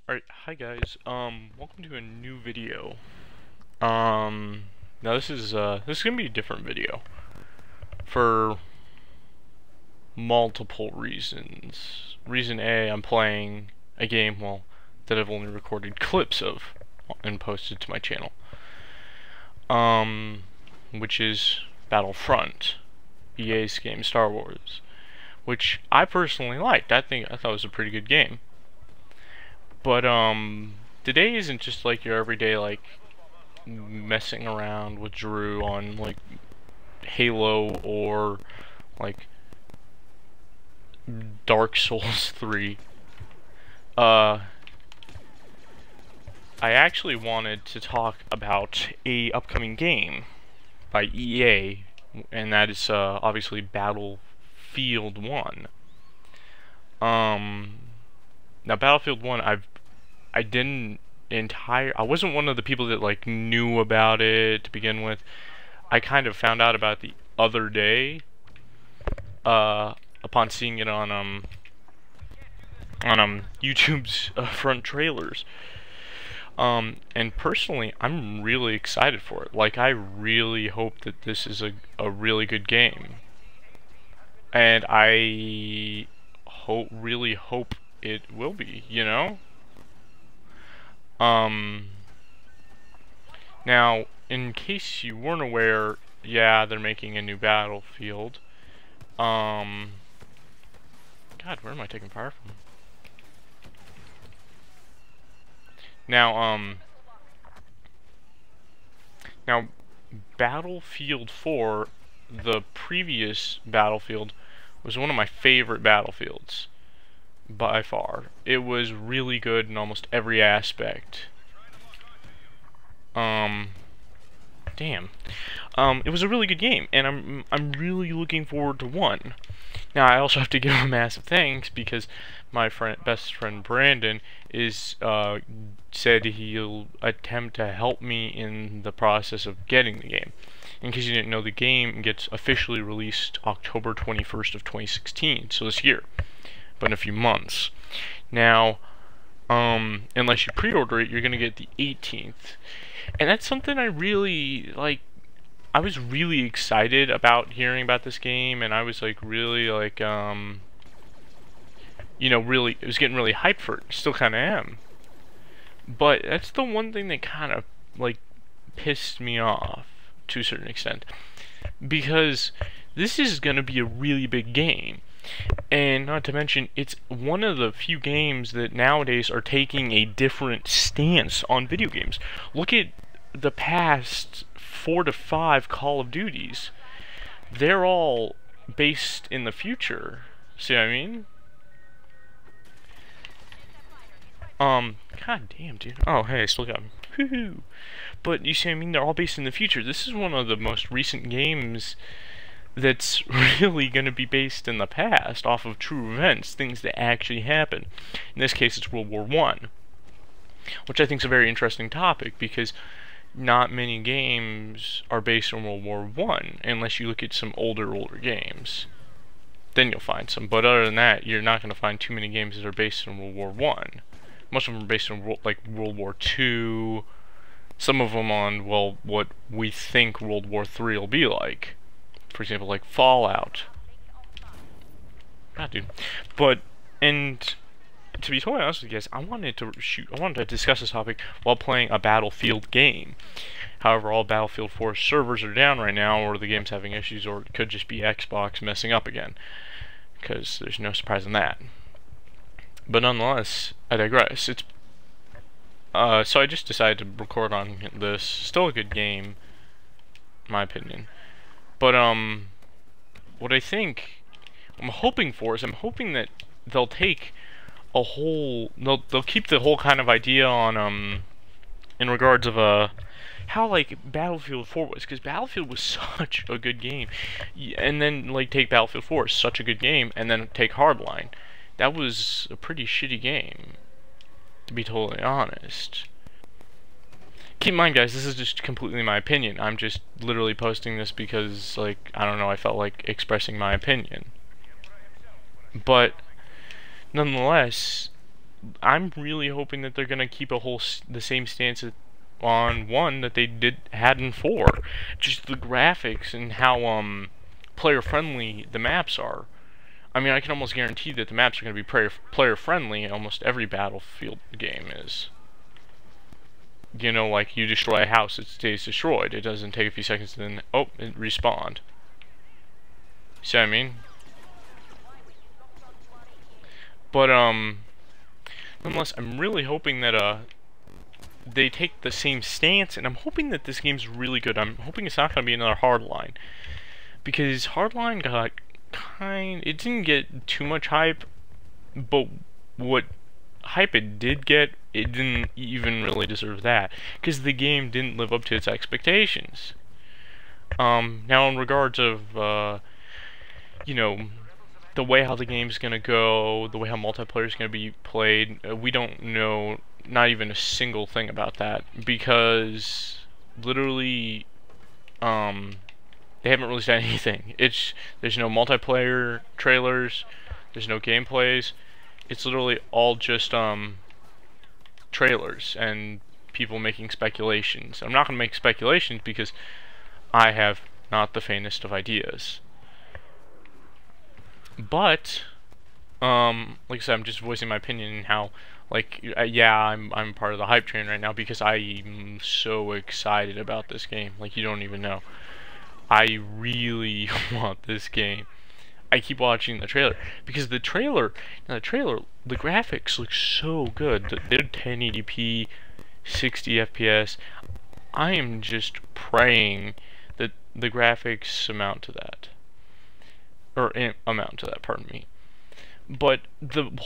Alright, hi guys. Welcome to a new video. Now this is gonna be a different video for multiple reasons. Reason A, I'm playing a game, that I've only recorded clips of and posted to my channel. Which is Battlefront, EA's game, Star Wars, which I personally liked. I thought it was a pretty good game. But today isn't just like your everyday like messing around with Drew on like Halo or like Dark Souls 3. I actually wanted to talk about a upcoming game by EA, and that is obviously Battlefield 1. Now Battlefield 1, I wasn't one of the people that like knew about it to begin with. I kind of found out about it the other day, upon seeing it on YouTube's front trailers. And personally, I'm really excited for it. Like, I really hope that this is a really good game. And I really hope it will be, you know? Now, in case you weren't aware, yeah, they're making a new Battlefield. God, where am I taking fire from? Now, Battlefield 4, the previous Battlefield, was one of my favorite Battlefields. By far. It was really good in almost every aspect. Damn. It was a really good game, and I'm really looking forward to 1. Now, I also have to give a massive thanks because my best friend Brandon said he'll attempt to help me in the process of getting the game. In case you didn't know, the game gets officially released October 21st of 2016, so this year. But in a few months. Now, unless you pre-order it, you're gonna get the 18th. And that's something I really, like, I was really excited about hearing about this game, and I was, like, really, like, you know, really, it was getting really hyped for it. Still kinda am. But that's the one thing that kind of, like, pissed me off, to a certain extent. Because this is gonna be a really big game. And not to mention, it's one of the few games that nowadays are taking a different stance on video games. Look at the past 4 to 5 Call of Duties. They're all based in the future. See what I mean? God damn, dude. Oh, hey, I still got him. Woohoo! But you see what I mean? They're all based in the future. This is one of the most recent games that's really going to be based in the past, off of true events, things that actually happen. In this case, it's World War I, which I think is a very interesting topic, because not many games are based on World War I, unless you look at some older games. Then you'll find some, but other than that, you're not going to find too many games that are based on World War I. Most of them are based on, like, World War II, some of them on, well, what we think World War III will be like. For example, like Fallout. God, dude. But, and to be totally honest with you guys, I wanted to discuss this topic while playing a Battlefield game. However, all Battlefield 4 servers are down right now, or the game's having issues, or it could just be Xbox messing up again. Because there's no surprise in that. But nonetheless, I digress. So I just decided to record on this. Still a good game, in my opinion. But, what I'm hoping for is, I'm hoping that they'll take they'll keep the whole kind of idea on, in regards of, how, like, Battlefield 4 was, because Battlefield was such a good game, and then, like, take Battlefield 4, such a good game, and then take Hardline. That was a pretty shitty game, to be totally honest. Keep in mind, guys, this is just completely my opinion. I'm just literally posting this because, like, I don't know, I felt like expressing my opinion. But, nonetheless, I'm really hoping that they're gonna keep the same stance on 1 that they had in 4. Just the graphics and how player friendly the maps are. I mean, I can almost guarantee that the maps are going to be player friendly. Almost every Battlefield game is. You know, like you destroy a house, it stays destroyed. It doesn't take a few seconds and then, oh, it respawned. See what I mean? But, nonetheless, I'm really hoping that, they take the same stance, and I'm hoping that this game's really good. I'm hoping it's not going to be another Hardline. Because Hardline got it didn't get too much hype, but what hype it did get, it didn't even really deserve that, because the game didn't live up to its expectations. Now in regards of, you know, the way how the game's gonna go, the way how multiplayer is gonna be played, we don't know not even a single thing about that, because literally, they haven't released anything. There's no multiplayer trailers, there's no gameplays. It's literally all just trailers and people making speculations. I'm not gonna make speculations because I have not the faintest of ideas. But like I said, I'm just voicing my opinion in how, like, yeah, I'm part of the hype train right now because I'm so excited about this game. Like, you don't even know. I really want this game. I keep watching the trailer because the graphics look so good. They're 1080p, 60 FPS. I am just praying that the graphics amount to that, pardon me. But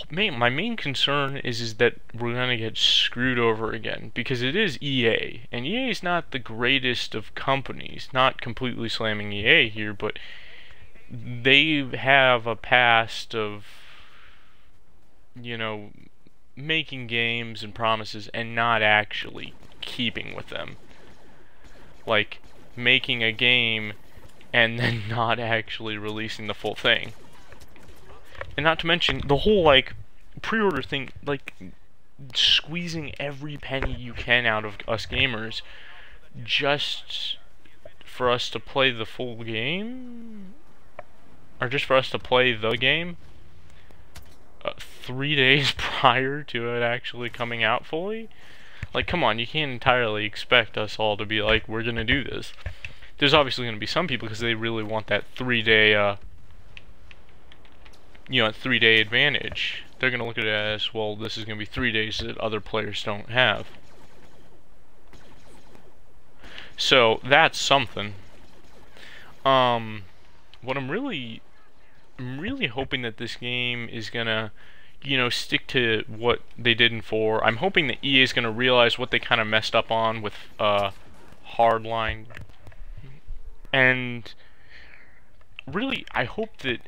my main concern is that we're gonna get screwed over again, because it is EA, and EA is not the greatest of companies. Not completely slamming EA here, but they have a past of, you know, making games and promises and not actually keeping with them. Like making a game and then not actually releasing the full thing. And not to mention, the whole, like, pre-order thing, like, squeezing every penny you can out of us gamers just for us to play the full game? Or just for us to play the game 3 days prior to it actually coming out fully? Like, come on, you can't entirely expect us all to be like, we're gonna do this. There's obviously gonna be some people, because they really want that 3-day, 3-day advantage. They're gonna look at it as, well, this is gonna be 3 days that other players don't have. So that's something. What I'm really hoping that this game is gonna, stick to what they did in 4. I'm hoping that EA is gonna realize what they kind of messed up on with Hardline, and really, I hope that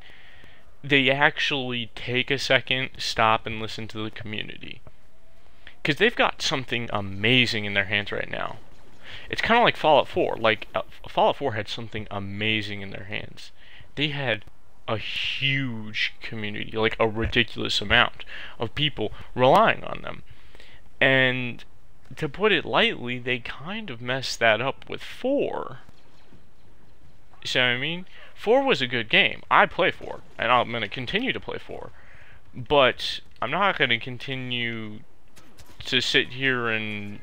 they actually take a second, stop, and listen to the community. Because they've got something amazing in their hands right now. It's kind of like Fallout 4. Like, Fallout 4 had something amazing in their hands. They had a huge community, like a ridiculous amount of people relying on them. And to put it lightly, they kind of messed that up with 4. You see what I mean? 4 was a good game. I play 4, and I'm going to continue to play 4. But I'm not going to continue to sit here and,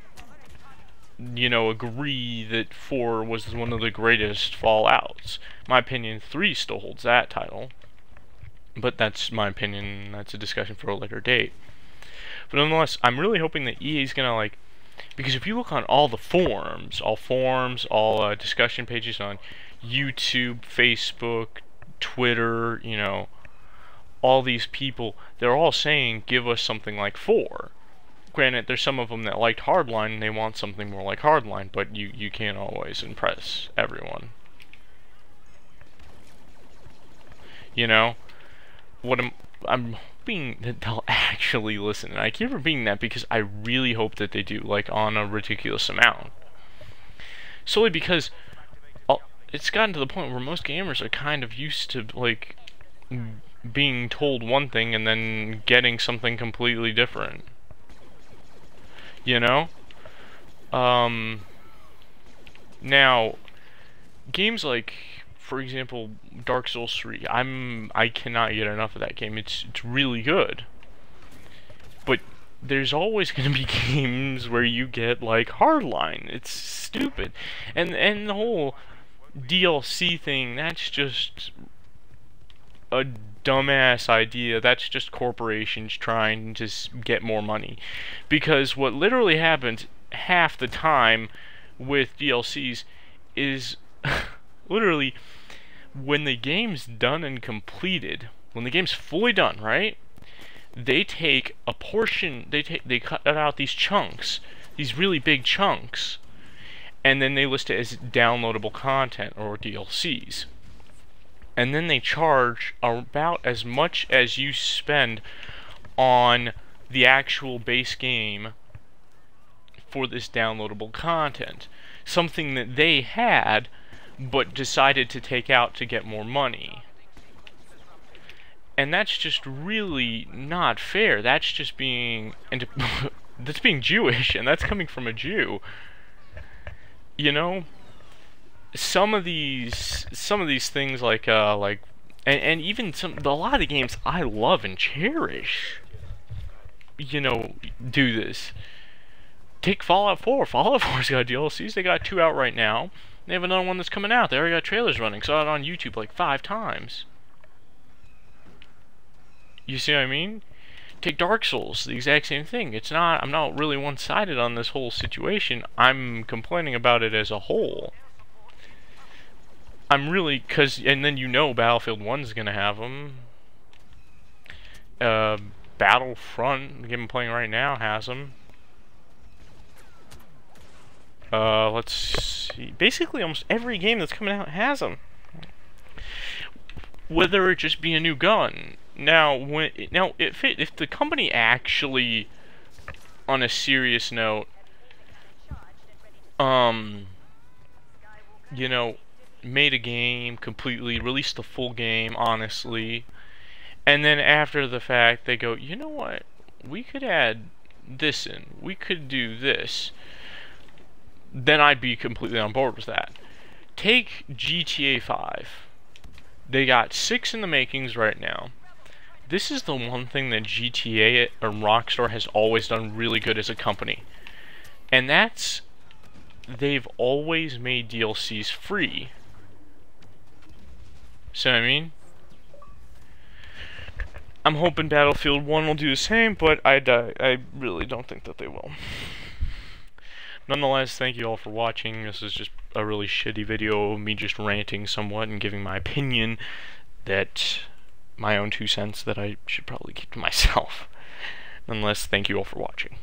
agree that 4 was one of the greatest Fallouts. My opinion, 3 still holds that title. But that's my opinion. That's a discussion for a later date. But nonetheless, I'm really hoping that EA is going to, because if you look on all the forums, all discussion pages on YouTube, Facebook, Twitter, all these people, they're all saying, give us something like 4. Granted, there's some of them that liked Hardline and they want something more like Hardline, but you can't always impress everyone. What I'm hoping that they'll actually listen, and I keep repeating that because I really hope that they do, like, on a ridiculous amount. Solely because it's gotten to the point where most gamers are kind of used to, like, being told one thing and then getting something completely different. You know? Now, games like, for example, Dark Souls 3, I cannot get enough of that game. It's really good. But there's always going to be games where you get, like, Hardline. It's stupid. And the whole DLC thing, that's just a dumbass idea. That's just corporations trying to get more money. Because what literally happens half the time with DLCs is literally when the game's done and completed, when the game's fully done, right? They take a portion, they cut out these chunks, these really big chunks, and then they list it as downloadable content or DLCs. And then they charge about as much as you spend on the actual base game for this downloadable content. Something that they had, but decided to take out to get more money. And that's just really not fair. That's just being... and that's being Jewish, and that's coming from a Jew. You know? Some of these things like and even a lot of the games I love and cherish, you know, do this. Take Fallout 4. Fallout 4's got DLCs. They got 2 out right now. They have another one that's coming out. They already got trailers running. Saw it on YouTube like 5 times. You see what I mean? Take Dark Souls, the exact same thing. I'm not really one-sided on this whole situation. I'm complaining about it as a whole. I'm really, and then you know Battlefield 1's gonna have them. Battlefront, the game I'm playing right now, has them. Let's see. Basically, almost every game that's coming out has them. Whether it just be a new gun. Now, if the company actually, on a serious note, you know, made a game completely, released the full game, honestly, and then after the fact they go, you know what, we could add this in, we could do this, then I'd be completely on board with that. Take GTA 5. They got 6 in the makings right now. This is the one thing that GTA or Rockstar has always done really good as a company, and that's they've always made DLCs free. See what I mean? I'm hoping Battlefield 1 will do the same, but I really don't think that they will. Nonetheless, thank you all for watching. This is just a really shitty video of me just ranting somewhat and giving my opinion, that my own 2 cents that I should probably keep to myself. Nonetheless, thank you all for watching.